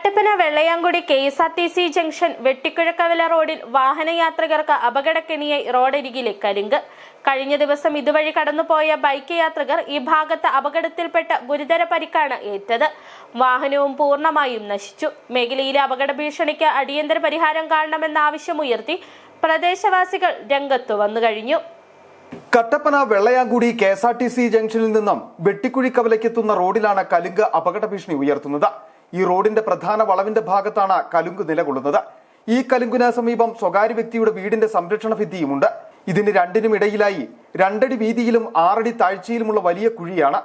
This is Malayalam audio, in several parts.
കട്ടപ്പന വെള്ളയാങ്കുടി KSRTC ജംഗ്ഷൻ വെട്ടിക്കുഴക്കവല റോഡിൽ വാഹനയാത്രികർക്ക് അപകടക്കെണിയായി റോഡരികിലെ കരിങ്ക്. കഴിഞ്ഞ ദിവസം ഇതുവഴി കടന്നുപോയ ബൈക്ക് യാത്രികർ ഈ ഭാഗത്ത് അപകടത്തിൽപ്പെട്ട ഗുരുതര പരിക്കാണ് ഏറ്റത്. വാഹനവും പൂർണ്ണമായും നശിച്ചു. മേഖലയിലെ അപകട ഭീഷണിക്ക് അടിയന്തര പരിഹാരം കാണണമെന്ന ആവശ്യമുയർത്തി പ്രദേശവാസികൾ രംഗത്തു വന്നു കഴിഞ്ഞു. കട്ടപ്പന വെള്ളയാങ്കുടി KSRTC ജംഗ്ഷനിൽ നിന്നും വെട്ടിക്കുഴിക്കവലയ്ക്കെത്തുന്ന റോഡിലാണ് കലുങ്ക് അപകട ഭീഷണി ഉയർത്തുന്നത്. ഈ റോഡിന്റെ പ്രധാന വളവിന്റെ ഭാഗത്താണ് കലുങ്ക് നിലകൊള്ളുന്നത്. ഈ കലുങ്കിന് സമീപം സ്വകാര്യ വ്യക്തിയുടെ വീടിന്റെ സംരക്ഷണ ഭിത്തിയുമുണ്ട്. ഇതിന് രണ്ടിനും ഇടയിലായി 2 അടി വീതിയിലും 6 അടി താഴ്ചയിലുമുള്ള വലിയ കുഴിയാണ്.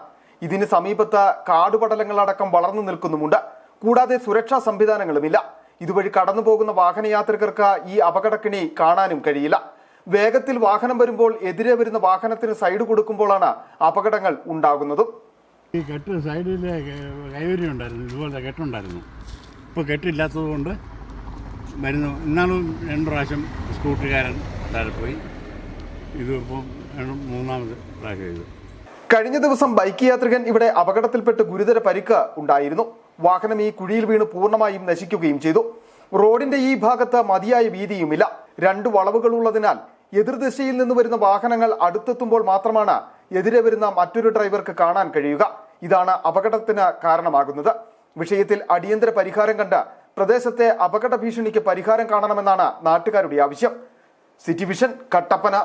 ഇതിന് സമീപത്ത് കാടുപടലങ്ങളടക്കം വളർന്നു നിൽക്കുന്നുമുണ്ട്. കൂടാതെ സുരക്ഷാ സംവിധാനങ്ങളുമില്ല. ഇതുവഴി കടന്നുപോകുന്ന വാഹനയാത്രികർക്ക് ഈ അപകടക്കെണി കാണാനും കഴിയില്ല. വേഗത്തിൽ വാഹനം വരുമ്പോൾ എതിരെ വരുന്ന വാഹനത്തിന് സൈഡ് കൊടുക്കുമ്പോഴാണ് അപകടങ്ങൾ ഉണ്ടാകുന്നതും. ഈ കെട്ട് സൈഡിൽ കൈവരി ഉണ്ടായിരുന്നു, ഇതുപോലത്തെ കെട്ടുണ്ടായിരുന്നു. ഇപ്പോൾ കെട്ടില്ലാത്തത് കൊണ്ട് വരുന്നു. ഇന്നാളും 2 പ്രാവശ്യം സ്കൂട്ടുകാരൻ താഴെ പോയി. ഇതിപ്പോൾ 3ാമത് പ്രാവശ്യം ഇത്. കഴിഞ്ഞ ദിവസം ബൈക്ക് യാത്രികൻ ഇവിടെ അപകടത്തിൽപ്പെട്ട് ഗുരുതര പരിക്ക് ഉണ്ടായിരുന്നു. വാഹനം ഈ കുഴിയിൽ വീണ് പൂർണ്ണമായും നശിക്കുകയും ചെയ്തു. റോഡിന്റെ ഈ ഭാഗത്ത് മതിയായ വീതിയുമില്ല. 2 വളവുകളുള്ളതിനാൽ എതിർദിശയിൽ നിന്ന് വരുന്ന വാഹനങ്ങൾ അടുത്തെത്തുമ്പോൾ മാത്രമാണ് എതിരെ വരുന്ന മറ്റൊരു ഡ്രൈവർക്ക് കാണാൻ കഴിയുക. ഇതാണ് അപകടത്തിന് കാരണമാകുന്നത്. വിഷയത്തിൽ അടിയന്തര പരിഹാരം കണ്ട് പ്രദേശത്തെ അപകട ഭീഷണിക്ക് പരിഹാരം കാണണമെന്നാണ് നാട്ടുകാരുടെ ആവശ്യം. City vision, Kattappana.